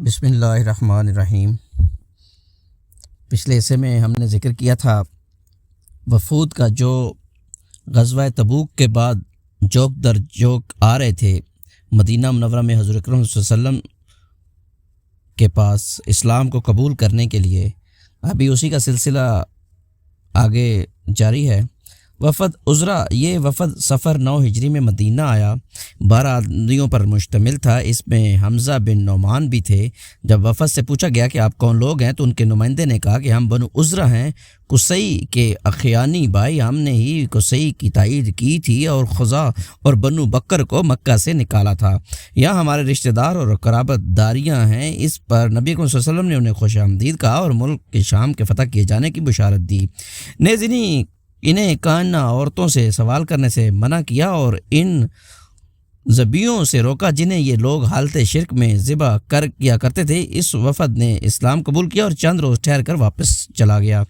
بسم اللہ الرحمن الرحیم۔ پچھلے حصے میں ہم نے ذکر کیا تھا وفود کا جو غزوہ تبوک کے بعد جوک در جوک آ رہے تھے مدینہ منورہ میں حضور اکرم صلی اللہ علیہ وسلم کے پاس اسلام کو قبول کرنے کے لیے۔ ابھی اسی کا سلسلہ آگے جاری ہے۔ وفد عذرا، یہ وفد سفر 9 ہجری میں مدینہ آیا، 12 آدمیوں پر مشتمل تھا۔ اس میں حمزہ بن نعمان بھی تھے۔ جب وفد سے پوچھا گیا کہ آپ کون لوگ ہیں تو ان کے نمائندے نے کہا کہ ہم بنو عذرا ہیں، قصی کے اخیانی بھائی، ہم نے ہی قصی کی تائید کی تھی اور خزا اور بنو بکر کو مکہ سے نکالا تھا۔ یہاں ہمارے رشتہ دار اور قرابت داریاں ہیں۔ اس پر نبی صلی اللہ علیہ وسلم نے انہیں خوش آمدید کہا اور ملک کے شام کے فتح کیے جانے کی بشارت دی۔ نیز انہیں کائنہ عورتوں سے سوال کرنے سے منع کیا اور ان ذبیحوں سے روکا جنہیں یہ لوگ حالت شرک میں ذبح کیا کرتے تھے۔ اس وفد نے اسلام قبول کیا اور چند روز ٹھہر کر واپس چلا گیا۔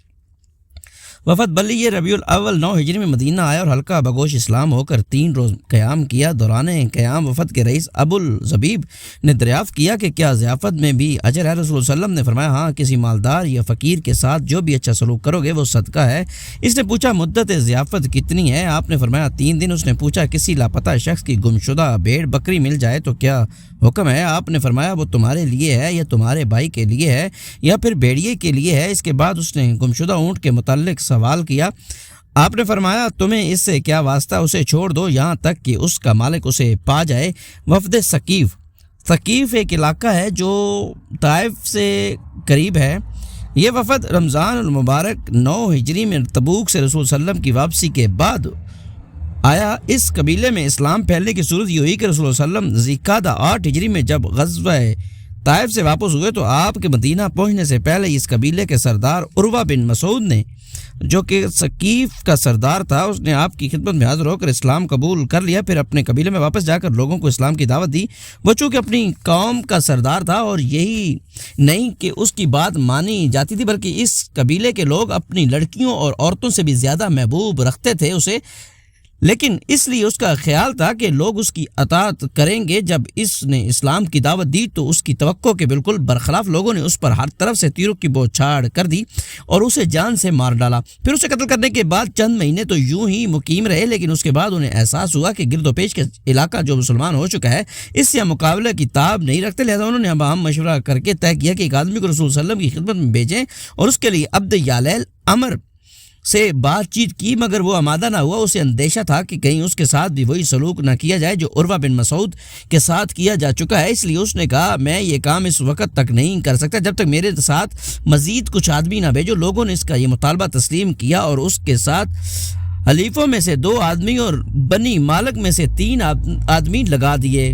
وفد بلی ربیع الاول 9 ہجری میں مدینہ آیا اور ہلکا بگوش اسلام ہو کر 3 روز قیام کیا۔ دوران قیام وفد کے رئیس ابو الزبیب نے دریافت کیا کہ کیا ضیافت میں بھی اجر ہے؟ رسول اللہ صلی اللہ علیہ وسلم نے فرمایا ہاں، کسی مالدار یا فقیر کے ساتھ جو بھی اچھا سلوک کرو گے وہ صدقہ ہے۔ اس نے پوچھا مدت ضیافت کتنی ہے؟ آپ نے فرمایا 3 دن۔ اس نے پوچھا کسی لاپتہ شخص کی گمشدہ بھیڑ بکری مل جائے تو کیا حکم ہے؟ آپ نے فرمایا وہ تمہارے لیے ہے یا تمہارے بھائی کے لیے ہے یا پھر بھیڑیے کے لیے ہے؟ اس کے بعد اس نے گمشدہ اونٹ کے متعلق سوال کیا۔ آپ نے فرمایا تمہیں اس سے کیا واسطہ، اسے چھوڑ دو یہاں تک کہ اس کا مالک اسے پا جائے۔ وفد ثقیف ایک علاقہ ہے جو طائف سے قریب ہے۔ یہ وفد رمضان المبارک 9 ہجری میں تبوک سے رسول صلی اللہ علیہ وسلم کی واپسی کے بعد آیا۔ اس قبیلے میں اسلام پھیلنے کی صورت یہ ہوئی کہ رسول صلی اللہ علیہ وسلم ذی-القعدہ 8 ہجری میں جب غزوہ طائف سے واپس ہوئے تو آپ کے مدینہ پہنچنے سے پہلے اس قبیلے کے سردار عروہ بن مسعود نے، جو کہ ثقیف کا سردار تھا، اس نے آپ کی خدمت میں حاضر ہو کر اسلام قبول کر لیا۔ پھر اپنے قبیلے میں واپس جا کر لوگوں کو اسلام کی دعوت دی۔ وہ چونکہ اپنی قوم کا سردار تھا اور یہی نہیں کہ اس کی بات مانی جاتی تھی بلکہ اس قبیلے کے لوگ اپنی لڑکیوں اور عورتوں سے بھی زیادہ محبوب رکھتے تھے اسے، لیکن اس لیے اس کا خیال تھا کہ لوگ اس کی اطاعت کریں گے۔ جب اس نے اسلام کی دعوت دی تو اس کی توقع کے بالکل برخلاف لوگوں نے اس پر ہر طرف سے تیروں کی بوچھاڑ کر دی اور اسے جان سے مار ڈالا۔ پھر اسے قتل کرنے کے بعد چند مہینے تو یوں ہی مقیم رہے، لیکن اس کے بعد انہیں احساس ہوا کہ گرد و پیش کے علاقہ جو مسلمان ہو چکا ہے اس سے مقابلہ کی تاب نہیں رکھتے، لہذا انہوں نے اب ہم مشورہ کر کے طے کیا کہ ایک آدمی کو رسول صلی اللہ علیہ وسلم کی خدمت میں بھیجیں اور اس کے لیے عبد یالیل امر سے بات چیت کی، مگر وہ آمادہ نہ ہوا۔ اسے اندیشہ تھا کہ کہیں اس کے ساتھ بھی وہی سلوک نہ کیا جائے جو عروہ بن مسعود کے ساتھ کیا جا چکا ہے۔ اس لیے اس نے کہا میں یہ کام اس وقت تک نہیں کر سکتا جب تک میرے ساتھ مزید کچھ آدمی نہ بھیجو۔ لوگوں نے اس کا یہ مطالبہ تسلیم کیا اور اس کے ساتھ حلیفوں میں سے 2 آدمی اور بنی مالک میں سے 3 آدمی لگا دیے۔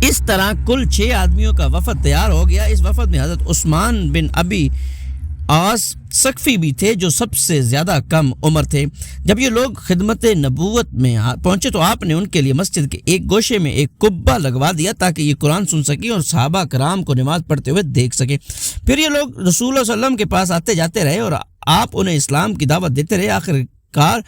اس طرح کل 6 آدمیوں کا وفد تیار ہو گیا۔ اس وفد میں حضرت عثمان بن ابی عاص ثقفی بھی تھے جو سب سے زیادہ کم عمر تھے۔ جب یہ لوگ خدمت نبوت میں پہنچے تو آپ نے ان کے لیے مسجد کے ایک گوشے میں ایک قبہ لگوا دیا تاکہ یہ قرآن سن سکیں اور صحابہ کرام کو نماز پڑھتے ہوئے دیکھ سکیں۔ پھر یہ لوگ رسول اللہ صلی اللہ علیہ وسلم کے پاس آتے جاتے رہے اور آپ انہیں اسلام کی دعوت دیتے رہے۔ آخرکار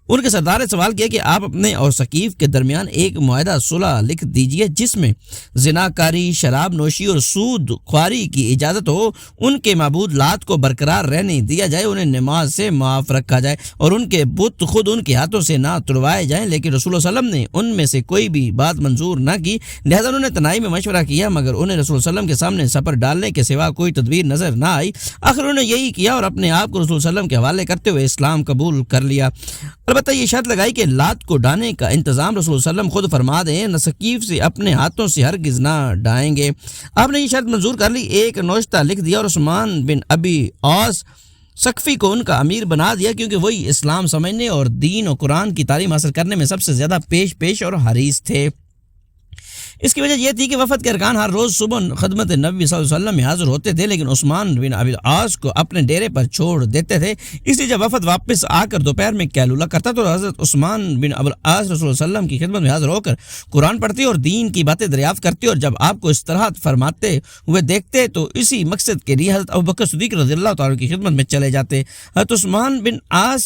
ان کے سردار نے سوال کیا کہ آپ اپنے اور ثقیف کے درمیان ایک معاہدہ صلح لکھ دیجئے جس میں زناکاری، شراب نوشی اور سود خواری کی اجازت ہو، ان کے معبود لات کو برقرار رہنے دیا جائے، انہیں نماز سے معاف رکھا جائے اور ان کے بت خود ان کے ہاتھوں سے نہ توڑوائے جائیں۔ لیکن رسول اللہ صلی اللہ علیہ وسلم نے ان میں سے کوئی بھی بات منظور نہ کی، لہذا انہوں نے تنہائی میں مشورہ کیا مگر انہیں رسول اللہ علیہ وسلم کے سامنے سپر ڈالنے کے سوا کوئی تدبیر نظر نہ آئی۔ آخر انہوں نے یہی کیا اور اپنے آپ کو رسول اللہ علیہ وسلم کے حوالے کرتے ہوئے اسلام قبول کر لیا۔ البتہ یہ شرط لگائی کہ لات کو ڈانے کا انتظام رسول اللہ علیہ وسلم خود فرما دیں، نہ ثقیف سے اپنے ہاتھوں سے ہرگز نہ ڈائیں گے۔ آپ نے یہ شرط منظور کر لی، ایک نوشتہ لکھ دیا اور عثمان بن ابی عاص ثقفی کو ان کا امیر بنا دیا کیونکہ وہی اسلام سمجھنے اور دین و قرآن کی تعلیم حاصل کرنے میں سب سے زیادہ پیش اور حریص تھے۔ اس کی وجہ یہ تھی کہ وفد کے ارکان ہر روز صبح خدمت نبی صلی اللہ علیہ وسلم میں حاضر ہوتے تھے لیکن عثمان بن ابی العاص کو اپنے ڈیرے پر چھوڑ دیتے تھے۔ اس لیے جب وفد واپس آ کر دوپہر میں قیلولہ کرتا تو حضرت عثمان بن ابی العاص رسول اللہ صلی اللہ علیہ وسلم کی خدمت میں حاضر ہو کر قرآن پڑھتے اور دین کی باتیں دریافت کرتے اور جب آپ کو استراحت فرماتے ہوئے دیکھتے تو اسی مقصد کے لیے حضرت ابوبکر صدیق رضی اللہ تعالیٰ کی خدمت میں چلے جاتے۔ حضرت عثمان بن عاص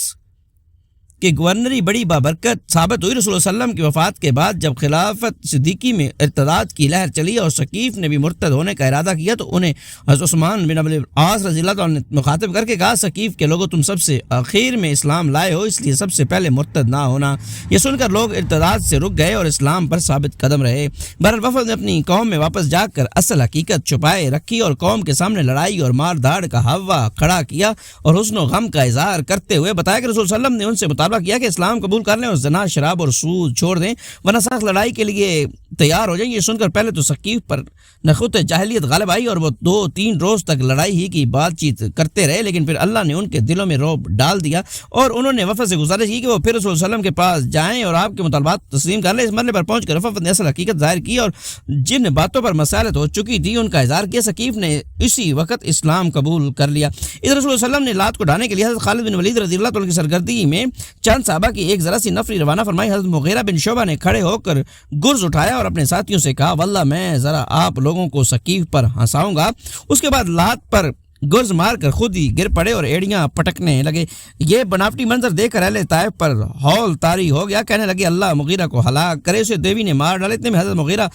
کہ گورنری بڑی بابرکت ثابت ہوئی۔ رسول اللہ صلی اللہ علیہ وسلم کی وفات کے بعد جب خلافت صدیقی میں ارتداد کی لہر چلی اور ثقیف نے بھی مرتد ہونے کا ارادہ کیا تو انہیں حضرت عثمان بن ابی العاص رضی اللہ عنہ نے مخاطب کر کے کہا، ثقیف کے لوگوں تم سب سے آخر میں اسلام لائے ہو، اس لیے سب سے پہلے مرتد نہ ہونا۔ یہ سن کر لوگ ارتداد سے رک گئے اور اسلام پر ثابت قدم رہے۔ بہرحال وفد نے اپنی قوم میں واپس جا کر اصل حقیقت چھپائے رکھی اور قوم کے سامنے لڑائی اور مار دھاڑ کا ہوا کھڑا کیا اور حزن و غم کا اظہار کرتے ہوئے بتایا کہ رسول صلی اللہ علیہ وسلم نے ان سے مطالبہ کیا کہ اسلام قبول کر لیں اور زنا، شراب اور سود چھوڑ دیں ورنہ سخت لڑائی کے لیے تیار ہو جائیں۔ یہ سن کر پہلے تو ثقیف پر نخوت جاہلیت غالب آئی اور وہ 2-3 روز تک لڑائی ہی کی بات چیت کرتے رہے، لیکن پھر اللہ نے ان کے دلوں میں رعب ڈال دیا اور انہوں نے وفد سے گزارش کی کہ وہ پھر رسول صلی اللہ علیہ وسلم کے پاس جائیں اور آپ کے مطالبات تسلیم کر لیں۔ اس مرحلے پر پہنچ کر وفد نے اصل حقیقت ظاہر کی اور جن باتوں پر مسالت ہو چکی تھی ان کا اظہار کیا۔ ثقیف نے اسی وقت اسلام قبول کر لیا۔ ادھر رسول صلی اللہ علیہ وسلم نے لات کو ڈھانے کے لیے حضرت خالد بن ولید رضی اللہ عنہ کی سرگردی میں چند صحابہ کی ایک ذرا سی نفری روانہ فرمائی۔ حضرت مغیرہ بن شعبہ نے کھڑے ہو کر گرز اٹھایا اور اپنے ساتھیوں سے کہا، واللہ میں ذرا آپ لوگوں کو ثقیف پر ہنساؤں گا۔ اس کے بعد لات پر گرز مار کر خود ہی گر پڑے اور ایڑیاں پٹکنے لگے۔ یہ بناوٹی منظر دیکھ کر اہل طائف پر ہول طاری ہو گیا، کہنے لگے اللہ مغیرہ کو ہلاک کرے، اسے دیوی نے مار ڈالے۔ اتنے میں حضرت مغیرہ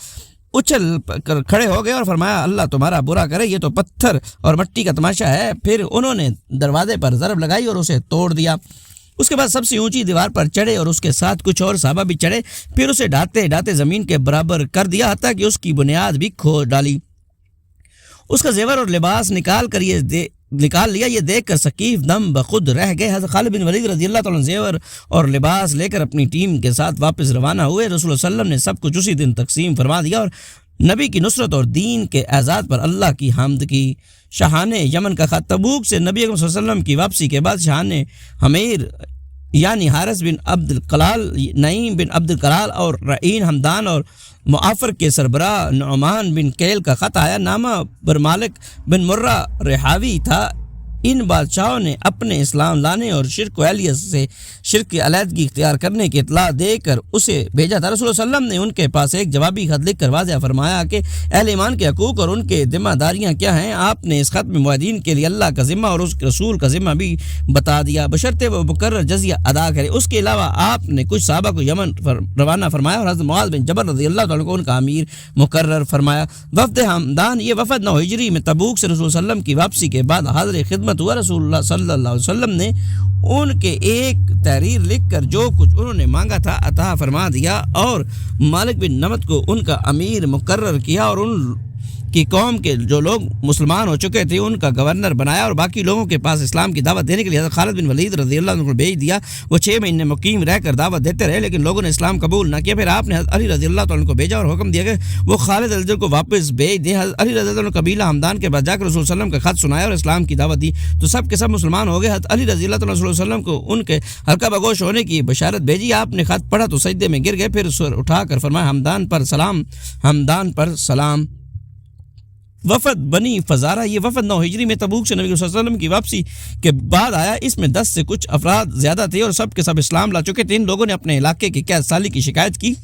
اچھل کر کھڑے ہو گئے اور فرمایا اللہ تمہارا برا کرے، یہ تو پتھر اور مٹی کا تماشا ہے۔ پھر انہوں نے دروازے پر ضرب لگائی اور اسے توڑ دیا۔ اس کے بعد سب سے اونچی دیوار پر چڑھے اور اس کے ساتھ کچھ اور صحابہ بھی چڑھے، پھر اسے ڈھاتے ڈھاتے زمین کے برابر کر دیا حتیٰ کہ اس کی بنیاد بھی کھود ڈالی۔ اس کا زیور اور لباس نکال لیا۔ یہ دیکھ کر ثقیف دم بخود رہ گئے۔ حضرت خالد بن ولید رضی اللہ عنہ زیور اور لباس لے کر اپنی ٹیم کے ساتھ واپس روانہ ہوئے۔ رسول اللہ صلی اللہ علیہ وسلم نے سب کچھ اسی دن تقسیم فرما دیا اور نبی کی نصرت اور دین کے اعزاز پر اللہ کی حمد کی۔ شاہان یمن کا خط تبوک سے نبی اکرم صلی اللہ علیہ وسلم کی واپسی کے بعد شاہان حمیر یعنی حارث بن عبد القلال، نعیم بن عبد القلال اور رعین حمدان اور معافر کے سربراہ نعمان بن کیل کا خط آیا۔ نامہ برمالک بن مرہ رحاوی تھا۔ ان بادشاہوں نے اپنے اسلام لانے اور شرک و اہلیت سے شرک کی علیحدگی اختیار کرنے کی اطلاع دے کر اسے بھیجا تھا۔ رسول اللہ صلی اللہ علیہ وسلم نے ان کے پاس ایک جوابی خط لکھ کر واضح فرمایا کہ اہل ایمان کے حقوق اور ان کے ذمہ داریاں کیا ہیں۔ آپ نے اس خط میں معاہدین کے لیے اللہ کا ذمہ اور اس کے رسول کا ذمہ بھی بتا دیا، بشرطے وہ مقرر جزیہ ادا کرے۔ اس کے علاوہ آپ نے کچھ صحابہ کو یمن روانہ فرمایا اور حضرت معاذ بن جبل رضی اللہ عنہ کو ان کا امیر مقرر فرمایا۔ وفد حمدان، یہ وفد 9 ہجری میں تبوک سے رسول صلی اللہ علیہ وسلم کی واپسی کے بعد حاضر خدمت ہوا۔ رسول اللہ صلی اللہ علیہ وسلم نے ان کے ایک تحریر لکھ کر جو کچھ انہوں نے مانگا تھا عطا فرما دیا اور مالک بن نمت کو ان کا امیر مقرر کیا اور ان کی قوم کے جو لوگ مسلمان ہو چکے تھے ان کا گورنر بنایا اور باقی لوگوں کے پاس اسلام کی دعوت دینے کے لیے حضرت خالد بن ولید رضی اللہ عنہ کو بھیج دیا۔ وہ 6 مہینے مقیم رہ کر دعوت دیتے رہے لیکن لوگوں نے اسلام قبول نہ کیا۔ پھر آپ نے حضرت علی رضی اللہ عنہ کو بھیجا اور حکم دیا کہ وہ خالد رضی اللہ کو واپس بھیج دیں۔ حضرت علی رضی اللہ عنہ قبیلہ حمدان کے بعد جا کر رسول صلی اللہ علیہ وسلم کا خط سنایا اور اسلام کی دعوت دی تو سب کے سب مسلمان ہو گئے۔ حضرت علی رضی اللہ عنہ رسول صلی اللہ علیہ وسلم کو ان کے حلقہ بگوش ہونے کی بشارت بھیجی۔ آپ نے خط پڑھا تو سجدے میں گر گئے، پھر سر اٹھا کر فرمایا حمدان پر سلام، حمدان پر سلام۔ وفد بنی فزارہ، یہ وفد 9 ہجری میں تبوک سے نبی صلی اللہ علیہ وسلم کی واپسی کے بعد آیا۔ اس میں 10 سے کچھ افراد زیادہ تھے اور سب کے سب اسلام لا چکے تھے۔ ان لوگوں نے اپنے علاقے کی قید سالی کی شکایت کی۔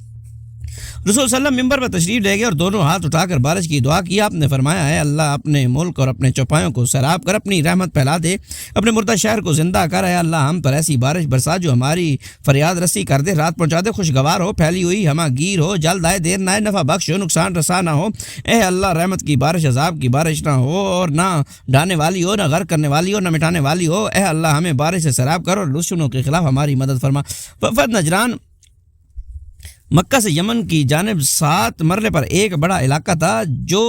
رسول صلی اللہ علیہ وسلم ممبر پر تشریف لے گئے اور دونوں ہاتھ اٹھا کر بارش کی دعا کی۔ آپ نے فرمایا ہے اللہ اپنے ملک اور اپنے چوپایوں کو سیراب کر اپنی رحمت پھیلا دے، اپنے مردہ شہر کو زندہ کر۔ اے اللہ ہم پر ایسی بارش برسا جو ہماری فریاد رسی کر دے، رات پہنچا دے، خوشگوار ہو، پھیلی ہوئی ہمہ گیر ہو، جلد آئے دیر نہ آئے، نفع بخش ہو، نقصان رسا نہ ہو۔ اے اللہ رحمت کی بارش عذاب کی بارش نہ ہو اور نہ ڈھانے والی ہو، نہ غرق کرنے والی ہو، نہ مٹانے والی ہو۔ اے اللہ ہمیں بارش سے سیراب کر اور دشمنوں کے خلاف ہماری مدد فرما۔ وفد نجران مکہ سے یمن کی جانب 7 مرلے پر ایک بڑا علاقہ تھا جو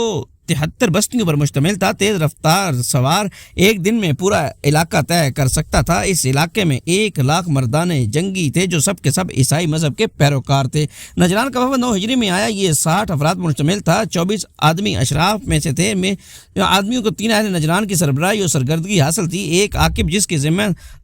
73 بستیوں پر مشتمل تھا۔ تیز رفتار سوار ایک دن میں پورا علاقہ طے کر سکتا تھا۔ اس علاقے میں 1 لاکھ مردان جنگی تھے جو سب کے سب عیسائی مذہب کے پیروکار تھے۔ نجران کا وفد 9 ہجری میں آیا۔ یہ 60 افراد پر مشتمل تھا۔ 24 آدمی اشراف میں سے تھے۔ میں آدمیوں کو 3 اہل نجران کی سربراہی اور سرگردگی حاصل تھی۔ ایک عاقب جس کے ذمہ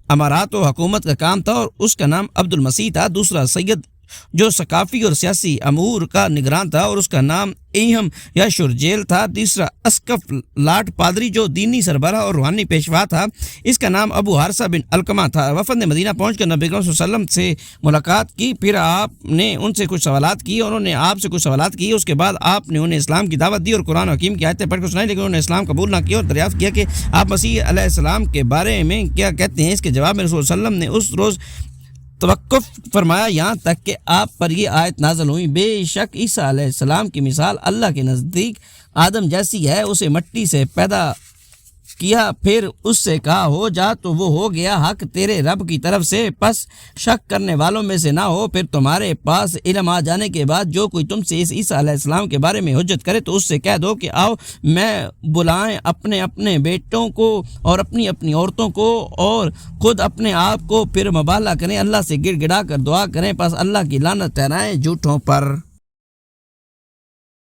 امارات و حکومت کا کام تھا اور اس کا نام عبد المسیح تھا۔ دوسرا سید جو ثقافی اور سیاسی امور کا نگران تھا اور اس کا نام ایہم یا شرجیل تھا۔ تیسرا اسقف لاٹ پادری جو دینی سربراہ اور روحانی پیشوا تھا، اس کا نام ابو حارثہ بن علقمہ تھا۔ وفد نے مدینہ پہنچ کر نبی کریم صلی اللہ علیہ وسلم سے ملاقات کی، پھر آپ نے ان سے کچھ سوالات کی، انہوں نے آپ سے کچھ سوالات کی۔ اس کے بعد آپ نے انہیں اسلام کی دعوت دی اور قرآن حکیم کی آیتیں پڑھ کر سنائی، لیکن انہوں نے اسلام قبول نہ کیا اور دریافت کیا کہ آپ مسیح علیہ السلام کے بارے میں کیا کہتے ہیں۔ اس کے جواب میں رسول صلی اللہ علیہ وسلم نے اس روز توقف فرمایا یہاں تک کہ آپ پر یہ آیت نازل ہوئی، بے شک عیسیٰ علیہ السلام کی مثال اللہ کے نزدیک آدم جیسی ہے، اسے مٹی سے پیدا کیا، پھر اس سے کہا ہو جا تو وہ ہو گیا، حق تیرے رب کی طرف سے، پس شک کرنے والوں میں سے نہ ہو۔ پھر تمہارے پاس علم آ جانے کے بعد جو کوئی تم سے اس عیسیٰ علیہ السلام کے بارے میں حجت کرے تو اس سے کہہ دو کہ آؤ میں بلائیں اپنے اپنے بیٹوں کو اور اپنی اپنی عورتوں کو اور خود اپنے آپ کو، پھر مبالغہ کریں، اللہ سے گڑ گڑا کر دعا کریں، پس اللہ کی لعنت ٹھہرائیں جھوٹوں پر۔